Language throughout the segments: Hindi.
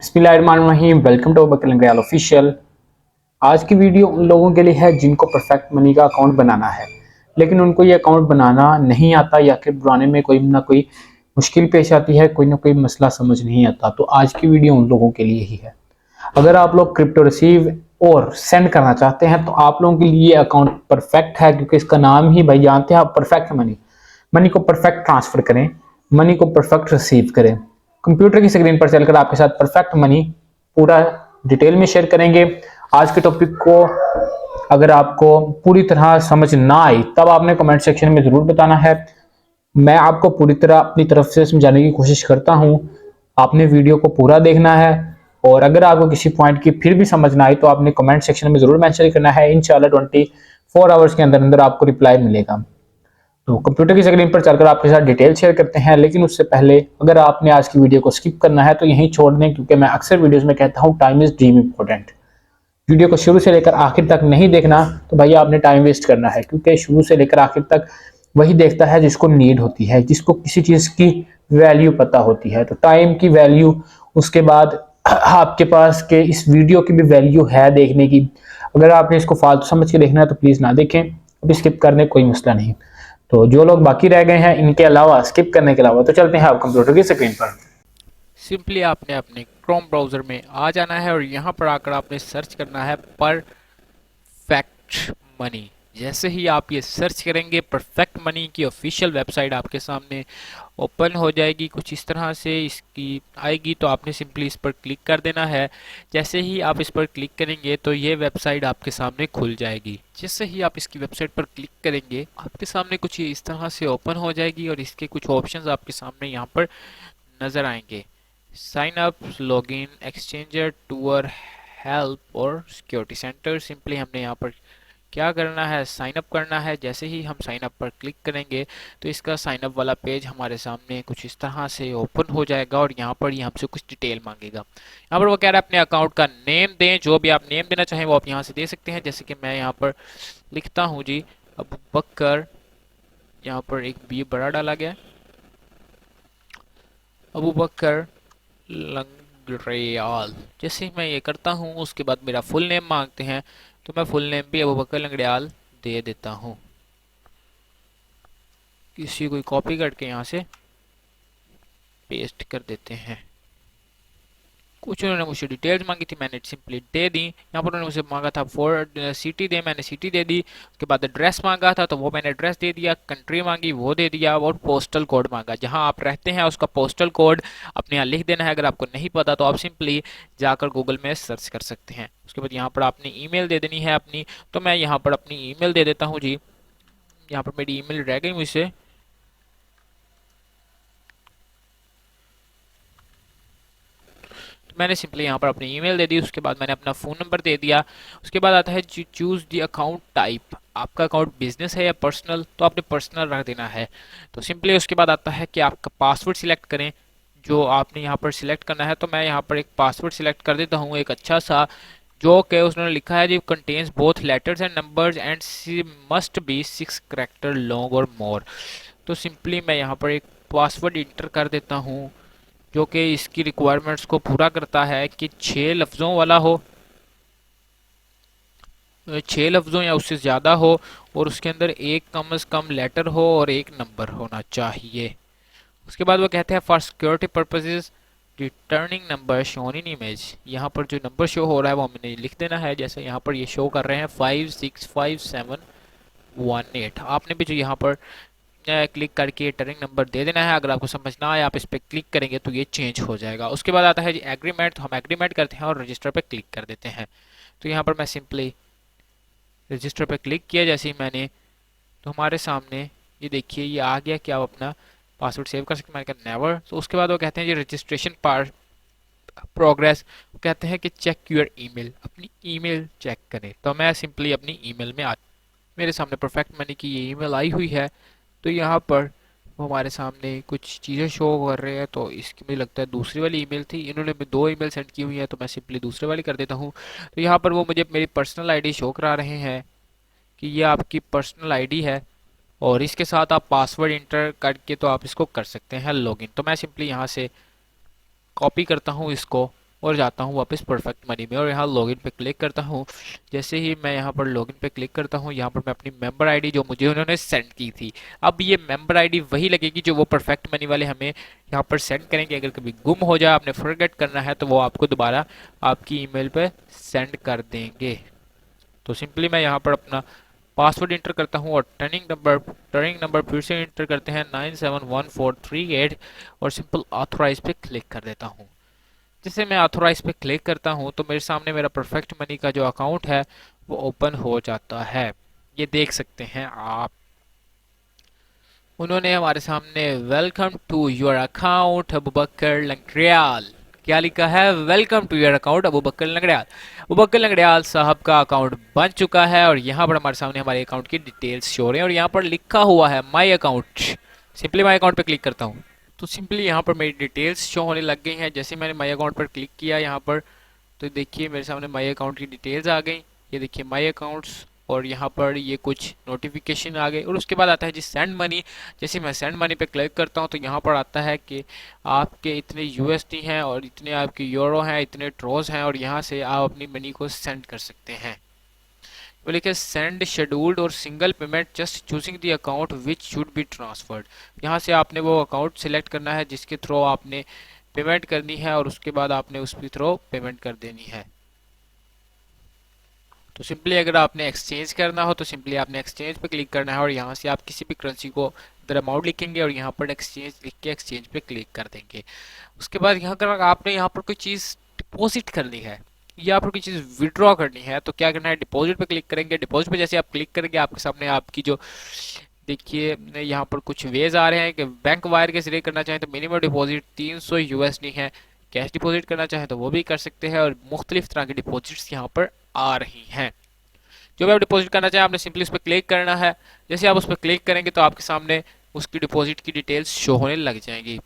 बिस्मिल्लाहिर्रहमानिर्रहीम। Welcome to Abu Bakar Langdiyal official. आज की वीडियो उन लोगों के लिए है जिनको परफेक्ट मनी का अकाउंट बनाना है, लेकिन उनको ये अकाउंट बनाना नहीं आता या फिर बनाने में कोई ना कोई मुश्किल पेश आती है, कोई ना कोई मसला समझ नहीं आता। तो आज की वीडियो उन लोगों के लिए ही है। अगर आप लोग क्रिप्टो रिसीव और सेंड करना चाहते हैं तो आप लोगों के लिए अकाउंट परफेक्ट है, क्योंकि इसका नाम ही भाई जानते हैं आप, परफेक्ट मनी। मनी को परफेक्ट ट्रांसफर करें, मनी को परफेक्ट रिसीव करें। कंप्यूटर की स्क्रीन पर चलकर आपके साथ परफेक्ट मनी पूरा डिटेल में शेयर करेंगे। आज के टॉपिक को अगर आपको पूरी तरह समझ ना आई तब आपने कमेंट सेक्शन में जरूर बताना है। मैं आपको पूरी तरह अपनी तरफ से समझाने की कोशिश करता हूं। आपने वीडियो को पूरा देखना है और अगर आपको किसी पॉइंट की फिर भी समझ ना आई तो आपने कमेंट सेक्शन में जरूर मेंशन करना है। इंशाल्लाह 24 आवर्स के अंदर अंदर आपको रिप्लाई मिलेगा। तो कंप्यूटर की स्क्रीन पर चलकर आपके साथ डिटेल शेयर करते हैं, लेकिन उससे पहले अगर आपने आज की वीडियो को स्किप करना है तो यहीं छोड़ दें, क्योंकि मैं अक्सर वीडियोस में कहता हूं time is dream important. Video को शुरू से लेकर आखिर तक नहीं देखना तो भैया आपने टाइम वेस्ट करना है, क्योंकि शुरू से लेकर आखिर तक वही देखता है जिसको नीड होती है, जिसको किसी चीज की वैल्यू पता होती है। तो टाइम की वैल्यू, उसके बाद आपके पास के इस वीडियो की भी वैल्यू है देखने की। अगर आपने इसको फालतू समझ के देखना है तो प्लीज ना देखें, अभी स्किप करने कोई मसला नहीं। तो जो लोग बाकी रह गए हैं इनके अलावा, स्किप करने के अलावा, तो चलते हैं आप कंप्यूटर की स्क्रीन पर। सिंपली आपने अपने क्रोम ब्राउज़र में आ जाना है और यहाँ पर आकर आपने सर्च करना है परफेक्ट मनी। जैसे ही आप ये सर्च करेंगे परफेक्ट मनी की ऑफिशियल वेबसाइट आपके सामने ओपन हो जाएगी। कुछ इस तरह से इसकी आएगी, तो आपने सिंपली इस पर क्लिक कर देना है। जैसे ही आप इस पर क्लिक करेंगे तो ये वेबसाइट आपके सामने खुल जाएगी। जैसे ही आप इसकी वेबसाइट पर क्लिक करेंगे आपके सामने कुछ इस तरह से ओपन हो जाएगी और इसके कुछ ऑप्शंस आपके सामने यहाँ पर नज़र आएंगे। Sign up, login, exchanger, tour, help और सिक्योरिटी सेंटर। सिंपली हमने यहाँ पर क्या करना है, साइन अप करना है। जैसे ही हम साइन अप पर क्लिक करेंगे तो इसका साइन अप वाला पेज हमारे सामने कुछ इस तरह से ओपन हो जाएगा और यहाँ पर ये हमसे कुछ डिटेल मांगेगा। यहाँ पर वो कह रहा है अपने अकाउंट का नेम दें, जो भी आप नेम देना चाहें वो आप यहाँ से दे सकते हैं। जैसे कि मैं यहाँ पर लिखता हूँ जी अबू बकर, यहाँ पर एक बी बड़ा डाला गया, अबू बकर लंगड़ियाल। जैसे ही मैं ये करता हूँ उसके बाद मेरा फुल नेम मांगते हैं, तो मैं फुल नेम भी अबू बकर लंगड़ियाल दे देता हूँ। किसी कोई कॉपी करके यहाँ से पेस्ट कर देते हैं। कुछ उन्होंने मुझसे डिटेल्स मांगी थी, मैंने सिंपली दे दी। यहाँ पर उन्होंने मुझसे मांगा था फॉर सिटी दे, मैंने सिटी दे दी। उसके बाद एड्रेस मांगा था तो वो मैंने एड्रेस दे दिया। कंट्री मांगी वो दे दिया और पोस्टल कोड मांगा, जहाँ आप रहते हैं उसका पोस्टल कोड अपने यहाँ लिख देना है। अगर आपको नहीं पता तो आप सिंपली जाकर गूगल में सर्च कर सकते हैं। उसके बाद यहाँ पर आपने ईमेल दे देनी है अपनी, तो मैं यहाँ पर अपनी ईमेल दे देता हूँ जी। यहाँ पर मेरी ईमेल रह गई मुझसे, मैंने सिंपली यहाँ पर अपनी ईमेल दे दी। उसके बाद मैंने अपना फ़ोन नंबर दे दिया। उसके बाद आता है चूज़ दी अकाउंट टाइप। आपका अकाउंट बिजनेस है या पर्सनल, तो आपने पर्सनल रख देना है। तो सिंपली उसके बाद आता है कि आपका पासवर्ड सिलेक्ट करें, जो आपने यहाँ पर सिलेक्ट करना है। तो मैं यहाँ पर एक पासवर्ड सिलेक्ट कर देता हूँ, एक अच्छा सा, जो कि उसने लिखा है जी contains both letters and numbers and must be 6 character long or more. तो सिंपली मैं यहाँ पर एक पासवर्ड इंटर कर देता हूँ, जो कि इसकी रिक्वायरमेंट्स को पूरा करता है कि 6 लफ्ज़ों वाला हो, 6 लफ्ज़ों या उससे ज़्यादा हो, और उसके अंदर एक कम से कम लेटर हो और एक नंबर होना चाहिए। उसके बाद वो कहते हैं for security purposes returning number shown in image. यहाँ पर जो नंबर शो हो रहा है वो हमने लिख देना है। जैसे यहाँ पर ये शो कर रहे हैं 565718। आपने भी जो यहाँ पर क्लिक करके टर्निंग नंबर दे देना है। अगर आपको समझ ना आए आप इस पर क्लिक करेंगे तो ये चेंज हो जाएगा। उसके बाद आता है जी एग्रीमेंट, तो हम एग्रीमेंट करते हैं और रजिस्टर पर क्लिक कर देते हैं। तो यहाँ पर मैं सिंपली रजिस्टर पर क्लिक किया जैसे ही मैंने, तो हमारे सामने ये देखिए ये आ गया कि आप अपना पासवर्ड सेव कर सकते हैं। मैंने कहा नेवर। तो उसके बाद वो कहते हैं जी रजिस्ट्रेशन पार प्रोग्रेस, कहते हैं कि चेक योर ईमेल, अपनी ईमेल चेक करें। तो मैं सिंपली अपनी ईमेल में मेरे सामने परफेक्ट मनी की ये ईमेल आई हुई है। तो यहाँ पर वो हमारे सामने कुछ चीज़ें शो कर रहे हैं। तो इसकी मुझे लगता है दूसरी वाली ईमेल थी, इन्होंने भी 2 ईमेल सेंड की हुई है, तो मैं सिंपली दूसरे वाली कर देता हूँ। तो यहाँ पर वो मुझे मेरी पर्सनल आईडी शो करा रहे हैं कि ये आपकी पर्सनल आईडी है और इसके साथ आप पासवर्ड इंटर करके तो आप इसको कर सकते हैं लॉगिन। तो मैं सिंपली यहाँ से कॉपी करता हूँ इसको और जाता हूँ वापस परफेक्ट मनी में और यहाँ लॉगिन पे क्लिक करता हूँ। जैसे ही मैं यहाँ पर लॉगिन पे क्लिक करता हूँ, यहाँ पर मैं अपनी मेंबर आईडी जो मुझे उन्होंने सेंड की थी, अब ये मेंबर आईडी वही लगेगी जो वो परफेक्ट मनी वाले हमें यहाँ पर सेंड करेंगे। अगर कभी गुम हो जाए, आपने फॉरगेट करना है, तो वो आपको दोबारा आपकी ईमेल पे सेंड कर देंगे। तो सिंपली मैं यहाँ पर अपना पासवर्ड इंटर करता हूँ और टर्निंग नंबर फिर से इंटर करते हैं 971438 और सिंपल ऑथराइज पे क्लिक कर देता हूँ। जैसे मैं ऑथराइज पे क्लिक करता हूँ तो मेरे सामने मेरा परफेक्ट मनी का जो अकाउंट है वो ओपन हो जाता है। ये देख सकते हैं आप, उन्होंने हमारे सामने welcome to your account Abubakar Langdiyal क्या लिखा है, welcome to your account Abubakar Langdiyal. Abubakar Langdiyal साहब का अकाउंट बन चुका है और यहाँ पर हमारे सामने हमारे अकाउंट की डिटेल्स शो हो रही हैं और यहाँ पर लिखा हुआ है my account. Simply my account पे क्लिक करता हूँ तो सिंपली यहाँ पर मेरी डिटेल्स शो होने लग गई हैं। जैसे मैंने माई अकाउंट पर क्लिक किया यहाँ पर, तो देखिए मेरे सामने माई अकाउंट की डिटेल्स आ गई। ये देखिए माई अकाउंट्स और यहाँ पर ये कुछ नोटिफिकेशन आ गए और उसके बाद आता है जी सेंड मनी। जैसे मैं सेंड मनी पे क्लिक करता हूँ तो यहाँ पर आता है कि आपके इतने यूएसडी हैं और इतने आपके यूरो हैं, इतने ट्रोज हैं और यहाँ से आप अपनी मनी को सेंड कर सकते हैं। वो लिखे सेंड शेड्यूल्ड और single payment just choosing the account which should be transferred. यहाँ से आपने वो अकाउंट सिलेक्ट करना है जिसके थ्रू आपने पेमेंट करनी है और उसके बाद आपने उसके थ्रू पेमेंट कर देनी है। तो सिंपली अगर आपने एक्सचेंज करना हो तो सिंपली आपने एक्सचेंज पे क्लिक करना है और यहाँ से आप किसी भी करेंसी को इधर अमाउंट लिखेंगे और यहाँ पर एक्सचेंज लिख के एक्सचेंज पे क्लिक कर देंगे। उसके बाद यहाँ कर आपने यहाँ पर कोई चीज़ डिपॉजिट करनी है या फिर कोई चीज़ विड्रॉ करनी है तो क्या करना है, डिपॉजिट पे क्लिक करेंगे। डिपॉजिट पे जैसे आप क्लिक करेंगे आपके सामने आपकी जो देखिए यहाँ पर कुछ वेज आ रहे हैं कि बैंक वायर के जरिए करना चाहें तो मिनिमम डिपॉजिट 300 यूएसडी है, कैश डिपॉजिट करना चाहें तो वो भी कर सकते हैं और मुख्तलिफ तरह की डिपॉजिट्स यहाँ पर आ रही हैं। जो भी आप डिपॉजिट करना चाहें आपने सिंपली उस पर क्लिक करना है। जैसे आप उस पर क्लिक करेंगे तो आपके सामने उसकी डिपॉजिट की डिटेल्स शो होने लग जाएंगी।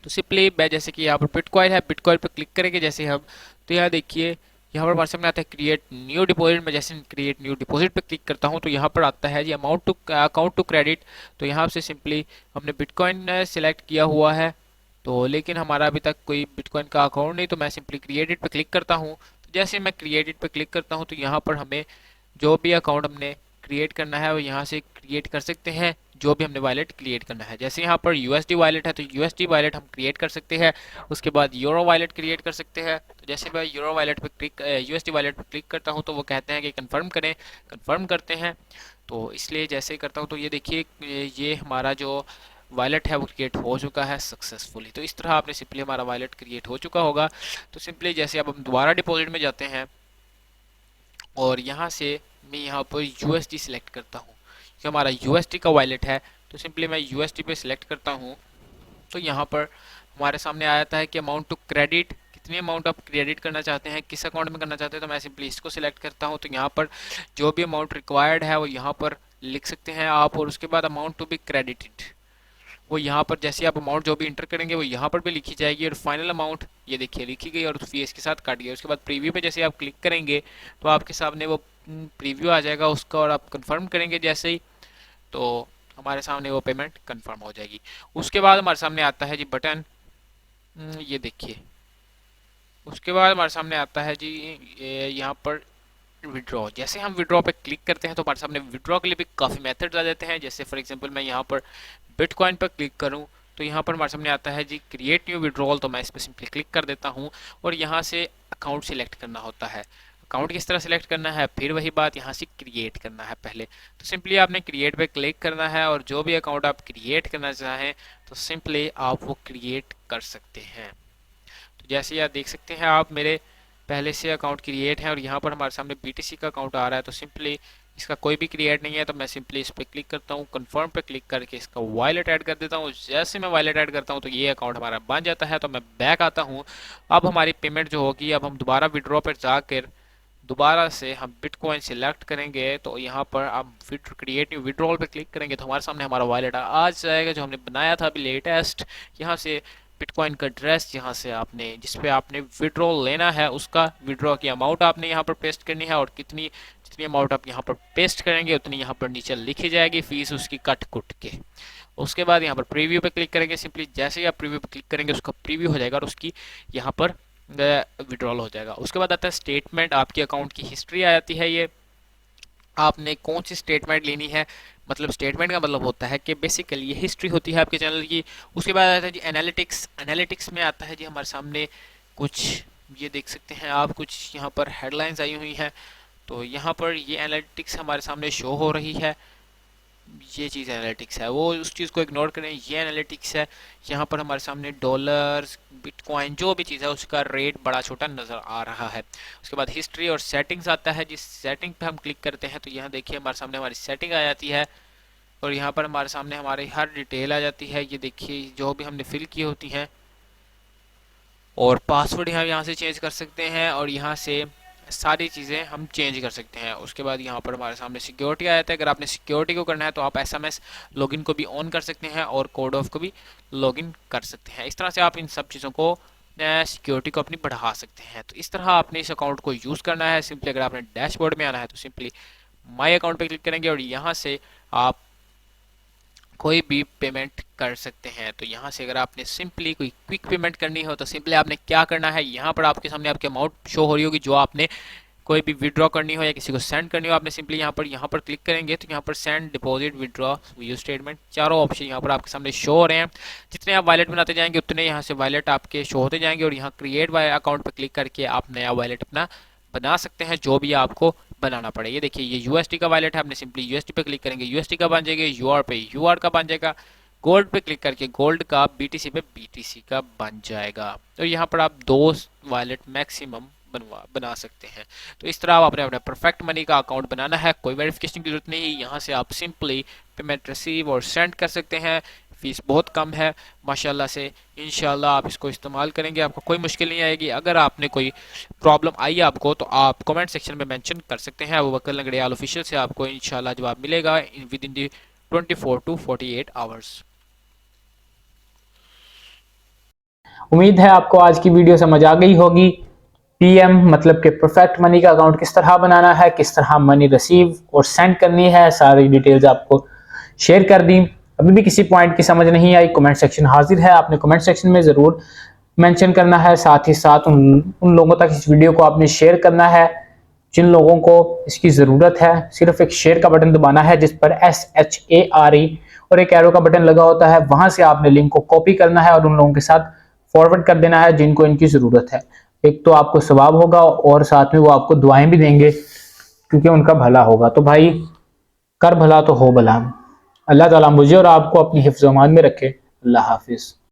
तो सिंपली मैं जैसे कि यहाँ पर बिटकॉइन है, बिटकॉइन पर क्लिक करेंगे जैसे हम, तो यहाँ देखिए यहाँ पर हमारे सामने आता है क्रिएट न्यू डिपॉजिट। में जैसे क्रिएट न्यू डिपॉजिट पे क्लिक करता हूँ तो यहाँ पर आता है जी amount to account to credit. तो यहाँ से सिंपली हमने बिटकॉइन सेलेक्ट किया हुआ है तो लेकिन हमारा अभी तक कोई बिटकॉइन का अकाउंट नहीं, तो मैं सिंपली क्रिएटेड पे क्लिक करता हूँ। तो जैसे मैं क्रिएटेड पे क्लिक करता हूँ तो यहाँ पर हमें जो भी अकाउंट हमने क्रिएट करना है वो यहाँ से क्रिएट कर सकते हैं, जो भी हमने वॉलेट क्रिएट करना है। जैसे यहाँ पर यूएसडी वॉलेट है तो यूएसडी वॉलेट हम क्रिएट कर सकते हैं। उसके बाद यूरो वॉलेट क्रिएट कर सकते हैं। तो जैसे मैं यूरो वॉलेट पे क्लिक यूएसडी वॉलेट पे क्लिक करता हूँ तो वो कहते हैं कि कंफर्म करें, कंफर्म करते हैं। तो इसलिए जैसे ही करता हूँ तो ये देखिए ये हमारा जो वॉलेट है वो क्रिएट हो चुका है सक्सेसफुली। तो इस तरह आपने सिंपली हमारा वॉलेट क्रिएट हो चुका होगा। तो सिंपली जैसे अब हम दोबारा डिपॉजिट में जाते हैं और यहाँ से मैं यहाँ पर यूएसडी सिलेक्ट करता हूँ कि हमारा यूएसडी का वॉलेट है। तो सिंपली मैं यूएसडी पे सिलेक्ट करता हूँ तो यहाँ पर हमारे सामने आ जाता है कि अमाउंट टू क्रेडिट, कितनी अमाउंट आप क्रेडिट करना चाहते हैं, किस अकाउंट में करना चाहते हैं। तो मैं सिंपली इसको सिलेक्ट करता हूँ तो यहाँ पर जो भी अमाउंट रिक्वायर्ड है वो यहाँ पर लिख सकते हैं आप और उसके बाद अमाउंट टू बी क्रेडिटेड वो यहाँ पर जैसे आप अमाउंट जो भी इंटर करेंगे वो यहाँ पर भी लिखी जाएगी और फाइनल अमाउंट ये देखिए लिखी गई और फीस के साथ काट गया। उसके बाद प्रीव्यू पे जैसे आप क्लिक करेंगे तो आपके सामने वो प्रीव्यू आ जाएगा उसका और आप कंफर्म करेंगे जैसे ही, तो हमारे सामने वो पेमेंट कंफर्म हो जाएगी। उसके बाद हमारे सामने आता है जी बटन, ये देखिए उसके बाद हमारे सामने आता है जी यहाँ पर विड्रॉ। जैसे हम विड्रॉ पे क्लिक करते हैं तो हमारे सामने विड्रॉ के लिए भी काफ़ी मेथड्स आ जाते हैं। जैसे फॉर एग्जांपल मैं यहाँ पर बिटकॉइन पर क्लिक करूँ तो यहाँ पर हमारे सामने आता है जी क्रिएट न्यू विड्रॉल। तो मैं इस पर सिंपली क्लिक कर देता हूँ और यहाँ से अकाउंट सिलेक्ट करना होता है। अकाउंट किस तरह सेलेक्ट करना है, फिर वही बात यहाँ से क्रिएट करना है पहले। तो सिंपली आपने क्रिएट पे क्लिक करना है और जो भी अकाउंट आप क्रिएट करना चाहें तो सिंपली आप वो क्रिएट कर सकते हैं। तो जैसे आप देख सकते हैं आप मेरे पहले से अकाउंट क्रिएट है और यहाँ पर हमारे सामने BTC का अकाउंट आ रहा है। तो सिंपली इसका कोई भी क्रिएट नहीं है तो मैं सिंपली इस पर क्लिक करता हूँ, कंफर्म पे क्लिक करके इसका वॉलेट ऐड कर देता हूँ। जैसे मैं वॉलेट ऐड करता हूँ तो ये अकाउंट हमारा बन जाता है। तो मैं बैक आता हूँ। अब हमारी पेमेंट जो होगी, अब हम दोबारा विड्रॉ पर जाकर दोबारा से हम बिटकॉइन सिलेक्ट करेंगे तो यहाँ पर आप क्रिएट न्यू विड्रॉल पे क्लिक करेंगे तो हमारे सामने हमारा वॉलेट आ जाएगा जो हमने बनाया था अभी लेटेस्ट। यहाँ से बिटकॉइन का एड्रेस यहाँ से आपने जिस पे आपने विड्रॉल लेना है उसका विड्रॉ की अमाउंट आपने यहाँ पर पेस्ट करनी है और कितनी जितनी अमाउंट आप यहाँ पर पेस्ट करेंगे उतनी यहाँ पर नीचे लिखी जाएगी फीस उसकी कट कुट के। उसके बाद यहाँ पर प्रीव्यू पे क्लिक करेंगे। सिंपली जैसे ही आप प्रीव्यू पे क्लिक करेंगे उसका प्रीव्यू हो जाएगा और उसकी यहाँ पर विड्रॉल हो जाएगा। उसके बाद आता है स्टेटमेंट, आपकी अकाउंट की हिस्ट्री आ जाती है। ये आपने कौन सी स्टेटमेंट लेनी है, मतलब स्टेटमेंट का मतलब होता है कि बेसिकली ये हिस्ट्री होती है आपके चैनल की। उसके बाद आता है जी एनालिटिक्स। एनालिटिक्स में आता है जी हमारे सामने कुछ, ये देख सकते हैं आप, कुछ यहाँ पर हेडलाइंस आई हुई हैं। तो यहाँ पर ये एनालिटिक्स हमारे सामने शो हो रही है। ये चीज़ एनालिटिक्स है, वो उस चीज़ को इग्नोर करें, ये एनालिटिक्स है। यहाँ पर हमारे सामने डॉलर्स, बिटकॉइन, जो भी चीज़ है उसका रेट बड़ा छोटा नज़र आ रहा है। उसके बाद हिस्ट्री और सेटिंग्स आता है। जिस सेटिंग पे हम क्लिक करते हैं तो यहाँ देखिए हमारे सामने हमारी सेटिंग आ जाती है, और यहाँ पर हमारे सामने हमारी हर डिटेल आ जाती है। ये देखिए जो भी हमने फिल की होती हैं, और पासवर्ड यहाँ से चेंज कर सकते हैं, और यहाँ से सारी चीज़ें हम चेंज कर सकते हैं। उसके बाद यहाँ पर हमारे सामने सिक्योरिटी आ जाता है। अगर आपने सिक्योरिटी को करना है तो आप एसएमएस लॉगिन को भी ऑन कर सकते हैं और कोड ऑफ को भी लॉगिन कर सकते हैं। इस तरह से आप इन सब चीज़ों को, सिक्योरिटी को अपनी बढ़ा सकते हैं। तो इस तरह आपने इस अकाउंट को यूज़ करना है। सिंपली अगर आपने डैशबोर्ड में आना है तो सिंपली माई अकाउंट पर क्लिक करेंगे, और यहाँ से आप कोई भी पेमेंट कर सकते हैं। तो यहाँ से अगर आपने सिंपली कोई क्विक पेमेंट करनी हो तो सिंपली आपने क्या करना है, यहाँ पर आपके सामने आपकी अमाउंट शो हो रही होगी जो आपने कोई भी विड्रॉ करनी हो या किसी को सेंड करनी हो। आपने सिंपली यहाँ पर क्लिक करेंगे तो यहाँ पर send, deposit, withdraw, use statement, चारों ऑप्शन यहाँ पर आपके सामने शो हो रहे हैं। जितने आप वॉलेट बनाते जाएंगे उतने यहाँ से वॉलेट आपके शो होते जाएंगे, और यहाँ क्रिएट अकाउंट पर क्लिक करके आप नया वॉलेट अपना बना सकते हैं, जो भी आपको बनाना पड़े। ये देखिए ये यूएसडी का वॉलेट है, आपने सिंपली यूएसडी पे क्लिक करेंगे, यूएसडी का बन जाएगा। यूआर पे यूआर का बन जाएगा। गोल्ड पे क्लिक करके गोल्ड का, बीटीसी पे बीटीसी का बन जाएगा। तो यहाँ पर आप 2 वॉलेट मैक्सिमम बना सकते हैं। तो इस तरह आप अपने परफेक्ट मनी का अकाउंट बनाना है, कोई वेरिफिकेशन की जरूरत नहीं। यहाँ से आप सिंपली पेमेंट रिसीव और सेंड कर सकते हैं। फीस बहुत कम है माशाल्लाह से। इंशाल्लाह आप इसको इस्तेमाल करेंगे, आपको कोई मुश्किल नहीं आएगी। अगर आपने कोई प्रॉब्लम आई आपको तो आप कमेंट सेक्शन में मेंशन कर सकते हैं। अबू बकर लंगड़ियाल ऑफिशियल से आपको इंशाल्लाह जवाब मिलेगा with in the 24 to 48 hours. उम्मीद है आपको आज की वीडियो समझ आ गई होगी। पीएम मतलब कि परफेक्ट मनी का अकाउंट किस तरह बनाना है, किस तरह मनी रिसीव और सेंड करनी है, सारी डिटेल्स आपको शेयर कर दी। अभी भी किसी पॉइंट की समझ नहीं आई, कमेंट सेक्शन हाजिर है, आपने कमेंट सेक्शन में ज़रूर मेंशन करना है। साथ ही साथ उन लोगों तक इस वीडियो को आपने शेयर करना है जिन लोगों को इसकी ज़रूरत है। सिर्फ एक शेयर का बटन दबाना है जिस पर SHARE और एक एरो का बटन लगा होता है, वहां से आपने लिंक को कॉपी करना है और उन लोगों के साथ फॉरवर्ड कर देना है जिनको इनकी ज़रूरत है। एक तो आपको सवाब होगा और साथ में वो आपको दुआएं भी देंगे क्योंकि उनका भला होगा। तो भाई कर भला तो हो भला। अल्लाह ताला मुझे और आपको अपनी हिफ्ज़-ओ-अमान में रखे। अल्लाह हाफिज़।